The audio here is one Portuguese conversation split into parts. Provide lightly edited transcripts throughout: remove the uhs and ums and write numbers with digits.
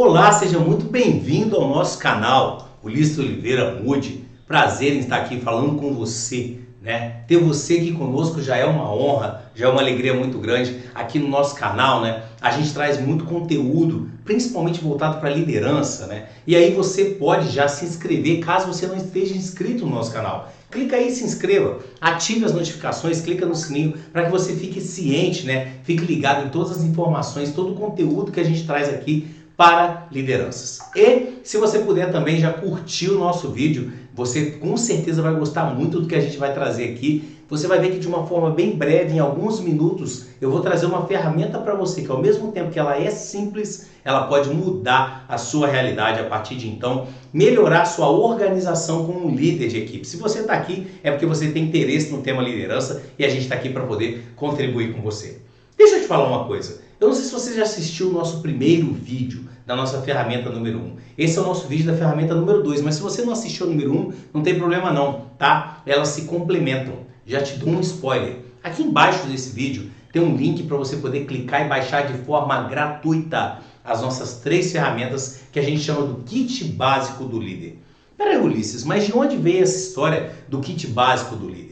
Olá, seja muito bem-vindo ao nosso canal, Ulisses Oliveira Mude. Prazer em estar aqui falando com você, né? Ter você aqui conosco já é uma honra, já é uma alegria muito grande. Aqui no nosso canal, né? A gente traz muito conteúdo, principalmente voltado para liderança, né? E aí você pode já se inscrever, caso você não esteja inscrito no nosso canal. Clica aí e se inscreva, ative as notificações, clica no sininho para que você fique ciente, né? Fique ligado em todas as informações, todo o conteúdo que a gente traz aqui para lideranças. E se você puder também já curtir o nosso vídeo, você com certeza vai gostar muito do que a gente vai trazer aqui. Você vai ver que de uma forma bem breve, em alguns minutos, eu vou trazer uma ferramenta para você que ao mesmo tempo que ela é simples, ela pode mudar a sua realidade a partir de então, melhorar sua organização como um líder de equipe. Se você está aqui é porque você tem interesse no tema liderança e a gente está aqui para poder contribuir com você. Deixa eu te falar uma coisa. Eu não sei se você já assistiu o nosso primeiro vídeo da nossa ferramenta número 1. Esse é o nosso vídeo da ferramenta número 2, mas se você não assistiu o número 1, não tem problema não, tá? Elas se complementam. Já te dou um spoiler. Aqui embaixo desse vídeo tem um link para você poder clicar e baixar de forma gratuita as nossas 3 ferramentas que a gente chama do kit básico do líder. Peraí, Ulisses, mas de onde veio essa história do kit básico do líder?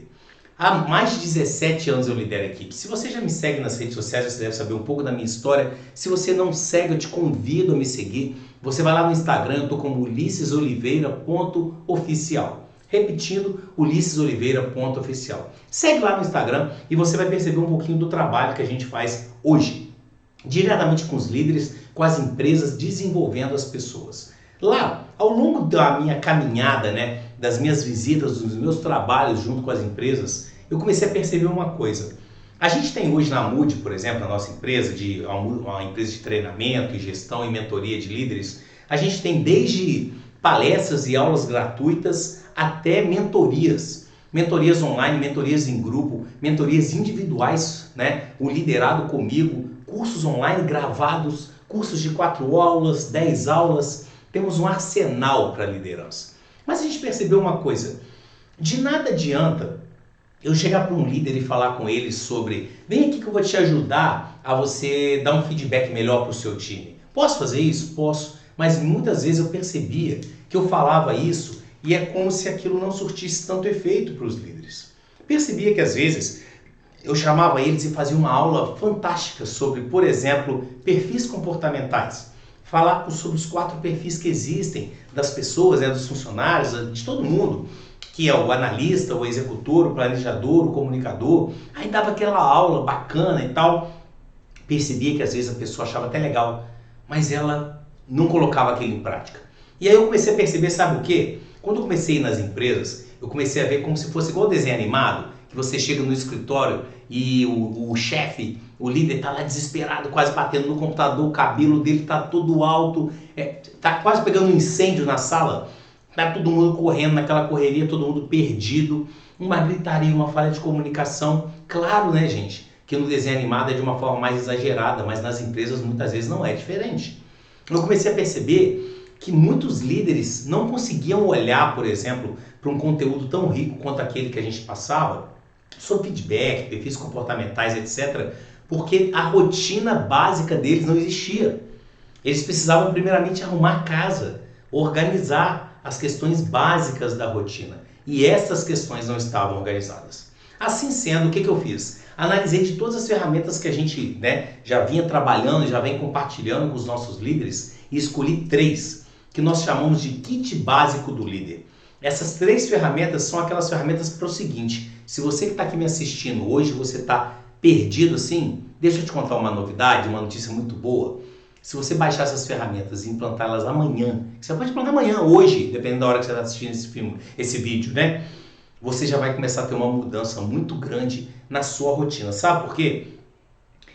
Há mais de 17 anos eu lidero a equipe. Se você já me segue nas redes sociais, você deve saber um pouco da minha história. Se você não segue, eu te convido a me seguir. Você vai lá no Instagram, eu estou como ulisesoliveira.oficial. Repetindo, ulisesoliveira.oficial. Segue lá no Instagram e você vai perceber um pouquinho do trabalho que a gente faz hoje, diretamente com os líderes, com as empresas, desenvolvendo as pessoas. Lá, ao longo da minha caminhada, né, das minhas visitas, dos meus trabalhos junto com as empresas, eu comecei a perceber uma coisa. A gente tem hoje na Mude, por exemplo, a nossa empresa, uma empresa de treinamento e gestão e mentoria de líderes, a gente tem desde palestras e aulas gratuitas até mentorias. Mentorias online, mentorias em grupo, mentorias individuais, né? O liderado comigo, cursos online gravados, cursos de 4 aulas, 10 aulas. Temos um arsenal para liderança. Mas a gente percebeu uma coisa, de nada adianta eu chegar para um líder e falar com ele sobre, vem aqui que eu vou te ajudar a você dar um feedback melhor para o seu time. Posso fazer isso? Posso. Mas muitas vezes eu percebia que eu falava isso e é como se aquilo não surtisse tanto efeito para os líderes. Percebia que às vezes eu chamava eles e fazia uma aula fantástica sobre, por exemplo, perfis comportamentais. Falar sobre os 4 perfis que existem das pessoas, né, dos funcionários, de todo mundo, que é o analista, o executor, o planejador, o comunicador. Aí dava aquela aula bacana e tal. Percebia que às vezes a pessoa achava até legal, mas ela não colocava aquilo em prática. E aí eu comecei a perceber, sabe o quê? Quando eu comecei a ir nas empresas, eu comecei a ver como se fosse igual desenho animado, que você chega no escritório e o chefe, o líder está lá desesperado, quase batendo no computador, o cabelo dele está todo alto, está quase pegando um incêndio na sala, está todo mundo correndo naquela correria, todo mundo perdido, uma gritaria, uma falha de comunicação. Claro, né, gente, que no desenho animado é de uma forma mais exagerada, mas nas empresas muitas vezes não é diferente. Eu comecei a perceber que muitos líderes não conseguiam olhar, por exemplo, para um conteúdo tão rico quanto aquele que a gente passava, sobre feedback, perfis comportamentais, etc., porque a rotina básica deles não existia. Eles precisavam primeiramente arrumar a casa, organizar as questões básicas da rotina. E essas questões não estavam organizadas. Assim sendo, o que eu fiz? Analisei de todas as ferramentas que a gente, né, já vinha trabalhando, já vem compartilhando com os nossos líderes e escolhi 3 que nós chamamos de kit básico do líder. Essas 3 ferramentas são aquelas ferramentas para o seguinte: se você que está aqui me assistindo hoje, você está perdido assim, deixa eu te contar uma novidade, uma notícia muito boa. Se você baixar essas ferramentas e implantá-las amanhã, você pode implantar amanhã, hoje, dependendo da hora que você está assistindo esse vídeo, né? Você já vai começar a ter uma mudança muito grande na sua rotina. Sabe por quê?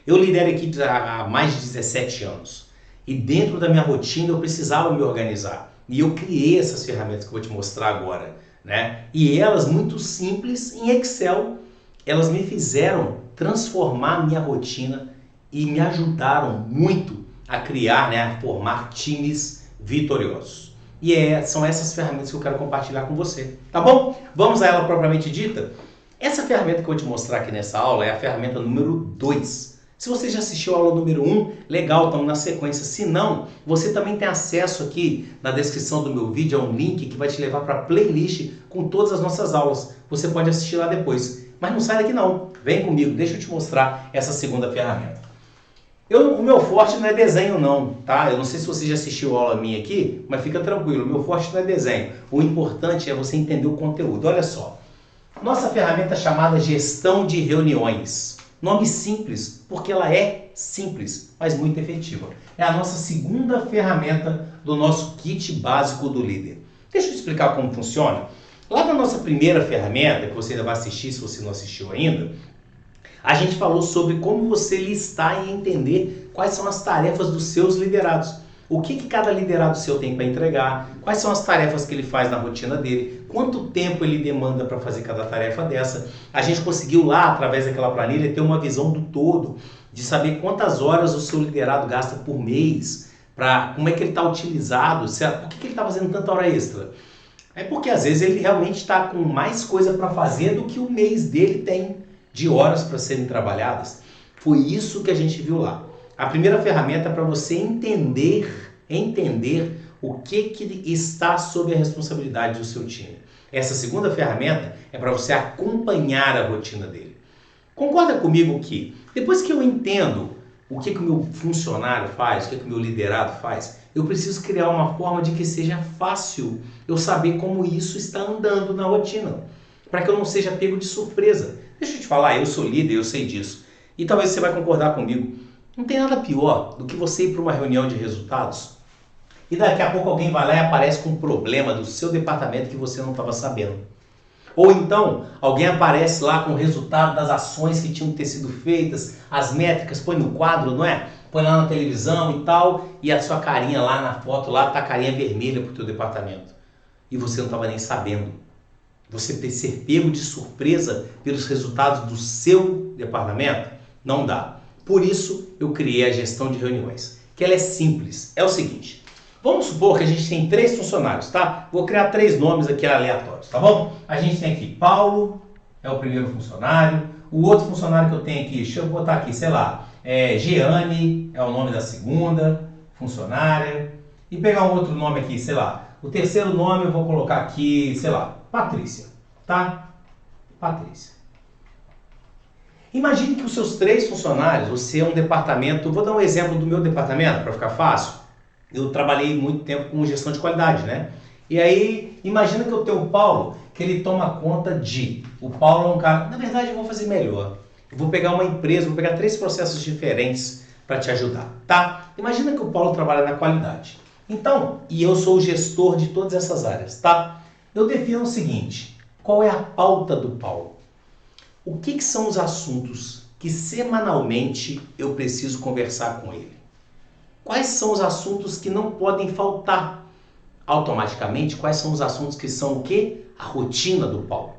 Eu lidero equipes há mais de 17 anos. E dentro da minha rotina eu precisava me organizar. E eu criei essas ferramentas que eu vou te mostrar agora, né? E elas, muito simples, em Excel, elas me fizeram transformar a minha rotina e me ajudaram muito a criar, né, a formar times vitoriosos. E são essas ferramentas que eu quero compartilhar com você, tá bom? Vamos a ela propriamente dita? Essa ferramenta que eu vou te mostrar aqui nessa aula é a ferramenta número 2. Se você já assistiu a aula número 1, legal, estamos na sequência. Se não, você também tem acesso aqui na descrição do meu vídeo a um link que vai te levar para a playlist com todas as nossas aulas. Você pode assistir lá depois. Mas não sai daqui não. Vem comigo, deixa eu te mostrar essa segunda ferramenta. O meu forte não é desenho não, tá? Eu não sei se você já assistiu a aula minha aqui, mas fica tranquilo, o meu forte não é desenho. O importante é você entender o conteúdo. Olha só, nossa ferramenta chamada Gestão de Reuniões. Nome simples, porque ela é simples, mas muito efetiva. É a nossa segunda ferramenta do nosso kit básico do líder. Deixa eu te explicar como funciona. Lá na nossa primeira ferramenta, que você ainda vai assistir se você não assistiu ainda, a gente falou sobre como você listar e entender quais são as tarefas dos seus liderados. O que cada liderado seu tem para entregar, quais são as tarefas que ele faz na rotina dele, quanto tempo ele demanda para fazer cada tarefa dessa. A gente conseguiu lá, através daquela planilha, ter uma visão do todo, de saber quantas horas o seu liderado gasta por mês, como é que ele está utilizado, por que ele está fazendo tanta hora extra. É porque às vezes ele realmente está com mais coisa para fazer do que o mês dele tem de horas para serem trabalhadas. Foi isso que a gente viu lá. A primeira ferramenta é para você entender o que está sob a responsabilidade do seu time. Essa segunda ferramenta é para você acompanhar a rotina dele. Concorda comigo que depois que eu entendo o que o meu funcionário faz, o que o meu liderado faz, eu preciso criar uma forma de que seja fácil eu saber como isso está andando na rotina, para que eu não seja pego de surpresa. Deixa eu te falar, eu sou líder, eu sei disso. E talvez você vai concordar comigo. Não tem nada pior do que você ir para uma reunião de resultados e daqui a pouco alguém vai lá e aparece com um problema do seu departamento que você não estava sabendo. Ou então, alguém aparece lá com o resultado das ações que tinham que ter sido feitas, as métricas, põe no quadro, não é? Põe lá na televisão e tal, e a sua carinha lá na foto, lá tá a carinha vermelha pro teu departamento. E você não estava nem sabendo. Você ser pego de surpresa pelos resultados do seu departamento, não dá. Por isso, eu criei a gestão de reuniões, que ela é simples. É o seguinte, vamos supor que a gente tem 3 funcionários, tá? Vou criar 3 nomes aqui aleatórios, tá bom? A gente tem aqui Paulo, é o primeiro funcionário. O outro funcionário que eu tenho aqui, deixa eu botar aqui, sei lá, Jeane, é o nome da segunda funcionária. E pegar um outro nome aqui, sei lá. O terceiro nome eu vou colocar aqui, sei lá, Patrícia, tá? Patrícia. Imagine que os seus 3 funcionários, você é um departamento, vou dar um exemplo do meu departamento para ficar fácil. Eu trabalhei muito tempo com gestão de qualidade, né? E aí, imagina que eu tenho o Paulo, que ele toma conta o Paulo é um cara, na verdade eu vou fazer melhor. Eu vou pegar uma empresa, vou pegar 3 processos diferentes para te ajudar, tá? Imagina que o Paulo trabalha na qualidade. Então, e eu sou o gestor de todas essas áreas, tá? Eu defino o seguinte, qual é a pauta do Paulo? O que são os assuntos que semanalmente eu preciso conversar com ele? Quais são os assuntos que não podem faltar? Automaticamente, quais são os assuntos que são o quê? A rotina do Paulo.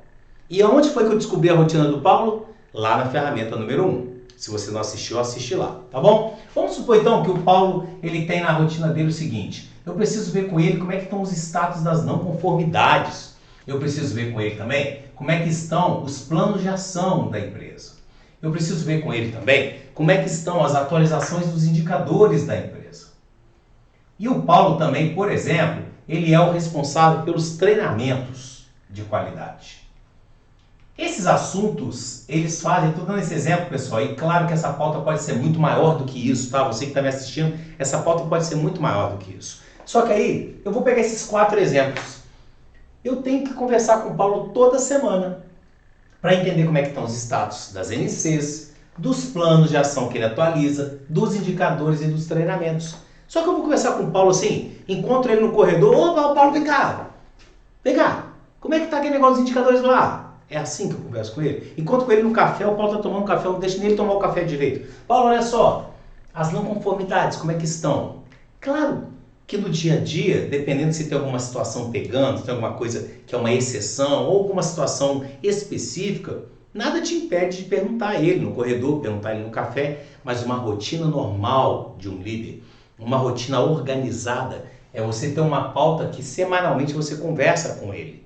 E aonde foi que eu descobri a rotina do Paulo? Lá na ferramenta número 1. Se você não assistiu, assiste lá, tá bom? Vamos supor então que o Paulo ele tem na rotina dele o seguinte, eu preciso ver com ele como é que estão os status das não conformidades. Eu preciso ver com ele também como é que estão os planos de ação da empresa. Eu preciso ver com ele também como é que estão as atualizações dos indicadores da empresa. E o Paulo também, por exemplo, ele é o responsável pelos treinamentos de qualidade. Esses assuntos, eles fazem, estou dando esse exemplo, pessoal, e claro que essa pauta pode ser muito maior do que isso, tá? Você que está me assistindo, essa pauta pode ser muito maior do que isso. Só que aí, eu vou pegar esses 4 exemplos. Eu tenho que conversar com o Paulo toda semana para entender como é que estão os status das NCs, dos planos de ação que ele atualiza, dos indicadores e dos treinamentos. Só que eu vou conversar com o Paulo assim, encontro ele no corredor, ô Paulo, vem cá, como é que tá aquele negócio dos indicadores lá? É assim que eu converso com ele. Encontro com ele no café, o Paulo tá tomando café, eu não deixo nem ele tomar o café direito. Paulo, olha só, as não conformidades, como é que estão? Claro que no dia a dia, dependendo se tem alguma situação pegando, se tem alguma coisa que é uma exceção ou alguma situação específica, nada te impede de perguntar a ele no corredor, perguntar a ele no café, mas uma rotina normal de um líder, uma rotina organizada, é você ter uma pauta que semanalmente você conversa com ele.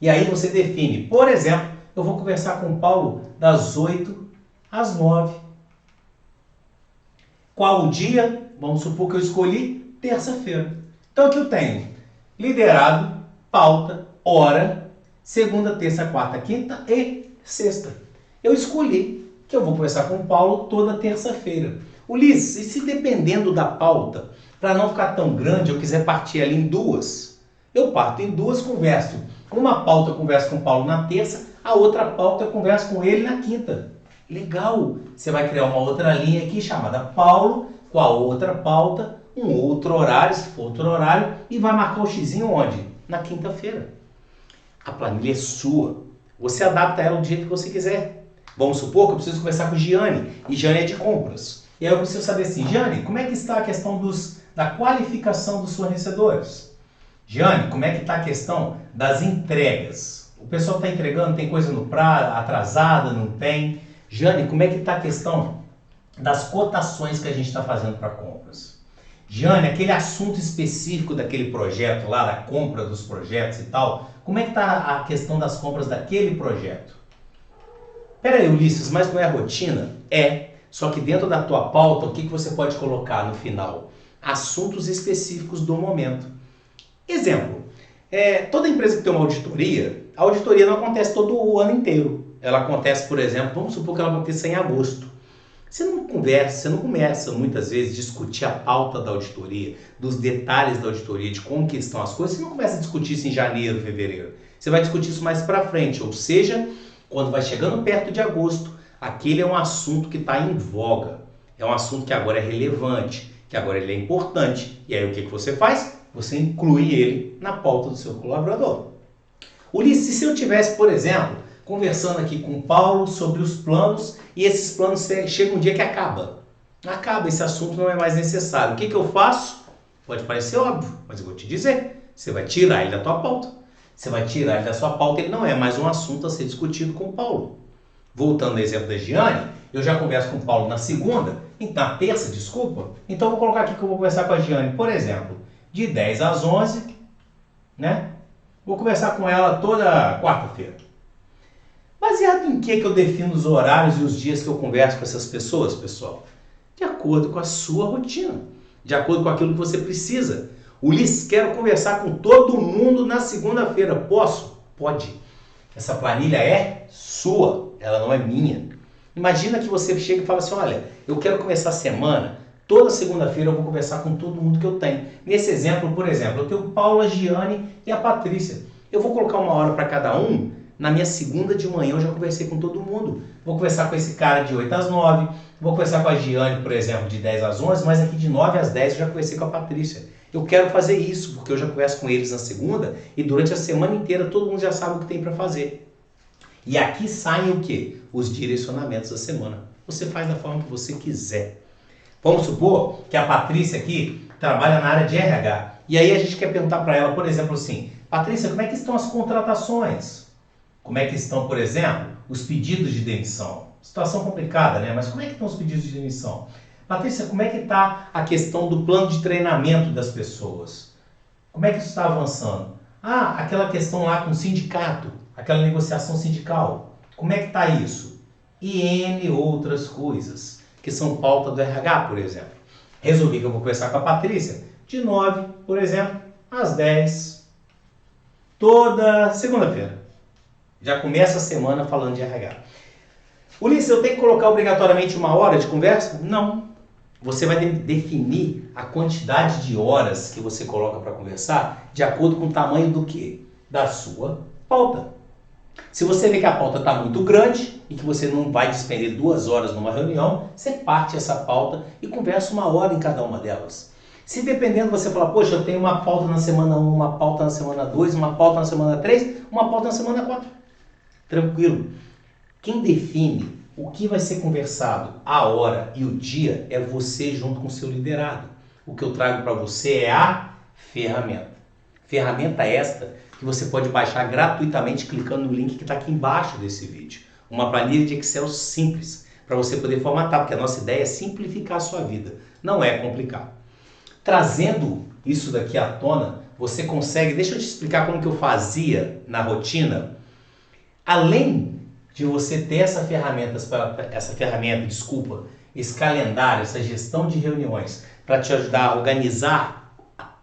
E aí você define, por exemplo, eu vou conversar com o Paulo das 8 às 9. Qual o dia? Vamos supor que eu escolhi terça-feira. Então aqui eu tenho liderado, pauta, hora, segunda, terça, quarta, quinta e sexta. Eu escolhi que eu vou conversar com o Paulo toda terça-feira. Ulisses, e se dependendo da pauta, para não ficar tão grande, eu quiser partir ali em duas, eu parto em duas, converso. Uma pauta eu converso com o Paulo na terça, a outra pauta eu converso com ele na quinta. Legal! Você vai criar uma outra linha aqui chamada Paulo, com a outra pauta, um outro horário, se for outro horário, e vai marcar o xizinho onde? Na quinta-feira. A planilha é sua. Você adapta ela do jeito que você quiser. Vamos supor que eu preciso conversar com Giane, e Giane é de compras. E aí eu preciso saber assim, Giane, como é que está a questão da qualificação dos fornecedores? Giane, como é que está a questão das entregas? O pessoal está entregando, tem coisa no prazo, atrasada, não tem? Giane, como é que está a questão das cotações que a gente está fazendo para compras? Giane, aquele assunto específico daquele projeto lá, da compra dos projetos e tal, como é que está a questão das compras daquele projeto? Pera aí, Ulisses, mas não é a rotina? É, só que dentro da tua pauta, o que você pode colocar no final? Assuntos específicos do momento. Exemplo, toda empresa que tem uma auditoria, a auditoria não acontece todo o ano inteiro. Ela acontece, por exemplo, vamos supor que ela aconteça em agosto. Você não começa muitas vezes a discutir a pauta da auditoria, dos detalhes da auditoria, de como que estão as coisas, você não começa a discutir isso em janeiro, fevereiro. Você vai discutir isso mais para frente, ou seja, quando vai chegando perto de agosto, aquele é um assunto que está em voga, é um assunto que agora é relevante, que agora ele é importante. E aí o que você faz? Você inclui ele na pauta do seu colaborador. Ulisses, se eu tivesse, por exemplo, conversando aqui com o Paulo sobre os planos e esses planos chegam um dia que acaba, esse assunto não é mais necessário. O que eu faço? Pode parecer óbvio, mas eu vou te dizer, você vai tirar ele da tua pauta. Você vai tirar ele da sua pauta, ele não é mais um assunto a ser discutido com o Paulo. Voltando ao exemplo da Giane, eu já converso com o Paulo na segunda, na terça, desculpa, então eu vou colocar aqui que eu vou conversar com a Giane, por exemplo, de 10 às 11, né? Vou conversar com ela toda quarta-feira. Baseado em que eu defino os horários e os dias que eu converso com essas pessoas, pessoal? De acordo com a sua rotina, de acordo com aquilo que você precisa. Ulisses, quero conversar com todo mundo na segunda-feira. Posso? Pode. Essa planilha é sua, ela não é minha. Imagina que você chega e fala assim, olha, eu quero começar a semana, toda segunda-feira eu vou conversar com todo mundo que eu tenho. Nesse exemplo, por exemplo, eu tenho o Paulo, a Giane e a Patrícia. Eu vou colocar uma hora para cada um. Na minha segunda de manhã eu já conversei com todo mundo. Vou conversar com esse cara de 8 às 9, vou conversar com a Giane, por exemplo, de 10 às 11, mas aqui de 9 às 10 eu já conversei com a Patrícia. Eu quero fazer isso, porque eu já converso com eles na segunda e durante a semana inteira todo mundo já sabe o que tem para fazer. E aqui saem o quê? Os direcionamentos da semana. Você faz da forma que você quiser. Vamos supor que a Patrícia aqui trabalha na área de RH. E aí a gente quer perguntar para ela, por exemplo, assim, Patrícia, como é que estão as contratações? Como é que estão, por exemplo, os pedidos de demissão? Situação complicada, né? Mas como é que estão os pedidos de demissão? Patrícia, como é que está a questão do plano de treinamento das pessoas? Como é que isso está avançando? Ah, aquela questão lá com o sindicato, aquela negociação sindical. Como é que está isso? E N outras coisas, que são pauta do RH, por exemplo. Resolvi que eu vou conversar com a Patrícia de 9, por exemplo, às 10, toda segunda-feira. Já começa a semana falando de RH. Ulisses, eu tenho que colocar obrigatoriamente uma hora de conversa? Não. Você vai definir a quantidade de horas que você coloca para conversar de acordo com o tamanho do quê? Da sua pauta. Se você vê que a pauta está muito grande e que você não vai despender 2 horas numa reunião, você parte essa pauta e conversa 1 hora em cada uma delas. Se dependendo você falar, poxa, eu tenho uma pauta na semana 1, uma pauta na semana 2, uma pauta na semana 3, uma pauta na semana 4. Tranquilo. Quem define o que vai ser conversado, a hora e o dia, é você junto com o seu liderado. O que eu trago para você é a ferramenta. Ferramenta esta que você pode baixar gratuitamente clicando no link que está aqui embaixo desse vídeo. Uma planilha de Excel simples para você poder formatar, porque a nossa ideia é simplificar a sua vida, não é complicar. Trazendo isso daqui à tona, você consegue, deixa eu te explicar como que eu fazia na rotina. Além de você ter essa ferramenta, esse calendário, essa gestão de reuniões, para te ajudar a organizar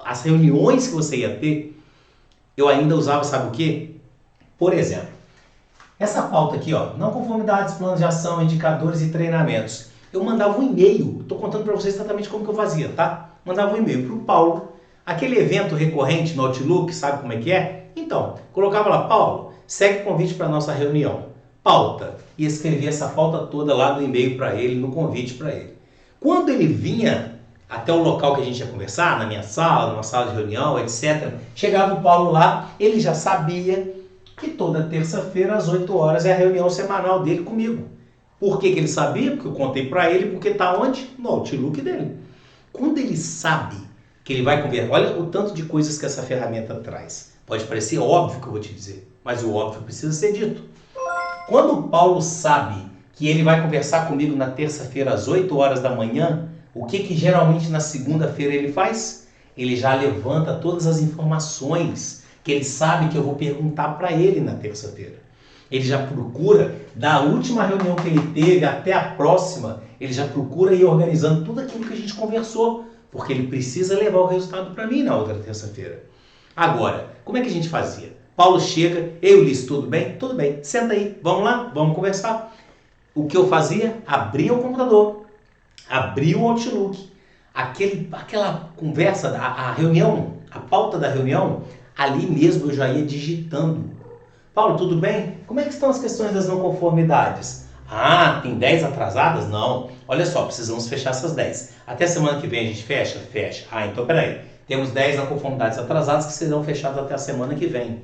as reuniões que você ia ter, eu ainda usava, sabe o quê? Por exemplo, essa pauta aqui, ó, não conformidades, planos de ação, indicadores e treinamentos. Eu mandava um e-mail, estou contando para vocês exatamente como que eu fazia, tá? Mandava um e-mail para o Paulo, aquele evento recorrente no Outlook, sabe como é que é? Então, colocava lá, Paulo, segue o convite para a nossa reunião, pauta, e escrevia essa pauta toda lá no e-mail para ele, no convite para ele. Quando ele vinha até o local que a gente ia conversar, na minha sala, numa sala de reunião, etc., chegava o Paulo lá, ele já sabia que toda terça-feira às 8 horas é a reunião semanal dele comigo. Por que ele sabia? Porque eu contei para ele, porque está onde? No Outlook dele. Quando ele sabe que ele vai conversar, olha o tanto de coisas que essa ferramenta traz. Pode parecer óbvio que eu vou te dizer, mas o óbvio precisa ser dito. Quando o Paulo sabe que ele vai conversar comigo na terça-feira às 8 horas da manhã, o que geralmente na segunda-feira ele faz? Ele já levanta todas as informações que ele sabe que eu vou perguntar para ele na terça-feira. Ele já procura, da última reunião que ele teve até a próxima, ele já procura ir organizando tudo aquilo que a gente conversou, porque ele precisa levar o resultado para mim na outra terça-feira. Agora, como é que a gente fazia? Paulo chega, eu Ulisses, tudo bem? Tudo bem, senta aí, vamos lá, vamos conversar. O que eu fazia? Abria o computador, abria o Outlook, aquela conversa, a reunião, a pauta da reunião, ali mesmo eu já ia digitando. Paulo, tudo bem? Como é que estão as questões das não conformidades? Ah, tem 10 atrasadas? Não. Olha só, precisamos fechar essas 10. Até semana que vem a gente fecha? Fecha. Ah, então peraí. Temos 10 não conformidades atrasadas que serão fechadas até a semana que vem.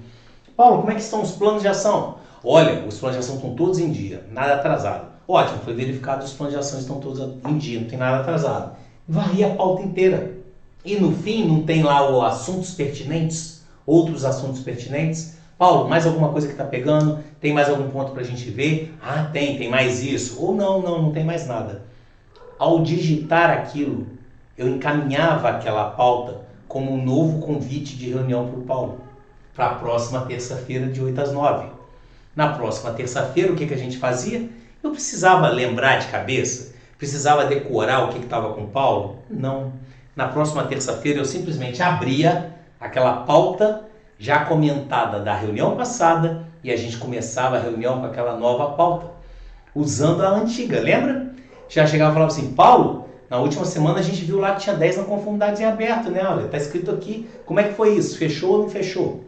Paulo, como é que estão os planos de ação? Olha, os planos de ação estão todos em dia, nada atrasado. Ótimo, foi verificado, os planos de ação estão todos em dia, não tem nada atrasado. Varri a pauta inteira. E no fim, não tem lá os assuntos pertinentes? Outros assuntos pertinentes? Paulo, mais alguma coisa que está pegando? Tem mais algum ponto para a gente ver? Ah, tem mais isso. Ou não tem mais nada. Ao digitar aquilo, eu encaminhava aquela pauta como um novo convite de reunião para o Paulo, para a próxima terça-feira de 8 às 9. Na próxima terça-feira, o que a gente fazia? Eu precisava lembrar de cabeça? Precisava decorar o que estava com o Paulo? Não. Na próxima terça-feira, eu simplesmente abria aquela pauta já comentada da reunião passada e a gente começava a reunião com aquela nova pauta, usando a antiga, lembra? Já chegava e falava assim, Paulo, na última semana a gente viu lá que tinha 10 não conformidades em aberto, né? Olha, tá escrito aqui, como é que foi isso? Fechou ou não fechou?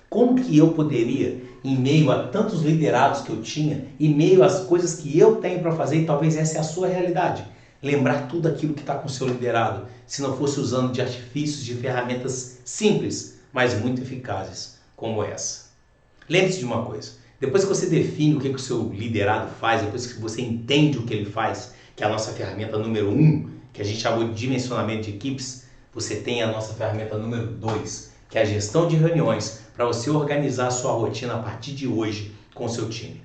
Como que eu poderia, em meio a tantos liderados que eu tinha, em meio às coisas que eu tenho para fazer, e talvez essa é a sua realidade, lembrar tudo aquilo que está com o seu liderado, se não fosse usando de artifícios, de ferramentas simples, mas muito eficazes, como essa. Lembre-se de uma coisa, depois que você define o que o seu liderado faz, depois que você entende o que ele faz, que é a nossa ferramenta número 1, que a gente chamou de dimensionamento de equipes, você tem a nossa ferramenta número 2, que é a gestão de reuniões, para você organizar a sua rotina a partir de hoje com o seu time.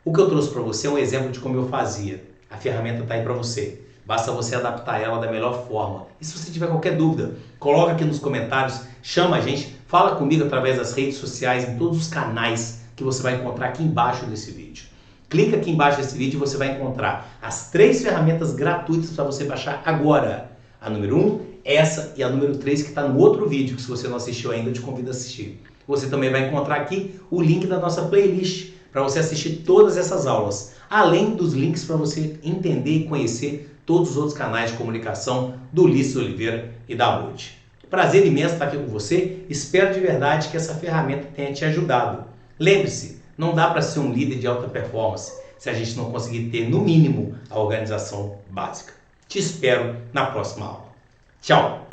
O que eu trouxe para você é um exemplo de como eu fazia. A ferramenta está aí para você. Basta você adaptar ela da melhor forma. E se você tiver qualquer dúvida, coloca aqui nos comentários, chama a gente, fala comigo através das redes sociais, em todos os canais que você vai encontrar aqui embaixo desse vídeo. Clica aqui embaixo desse vídeo e você vai encontrar as 3 ferramentas gratuitas para você baixar agora. A número 1, essa, e a número 3 que está no outro vídeo, que se você não assistiu ainda, eu te convido a assistir. Você também vai encontrar aqui o link da nossa playlist para você assistir todas essas aulas, além dos links para você entender e conhecer todos os outros canais de comunicação do Ulisses Oliveira e da Multi. Prazer imenso estar aqui com você, espero de verdade que essa ferramenta tenha te ajudado. Lembre-se, não dá para ser um líder de alta performance se a gente não conseguir ter, no mínimo, a organização básica. Te espero na próxima aula. Tchau!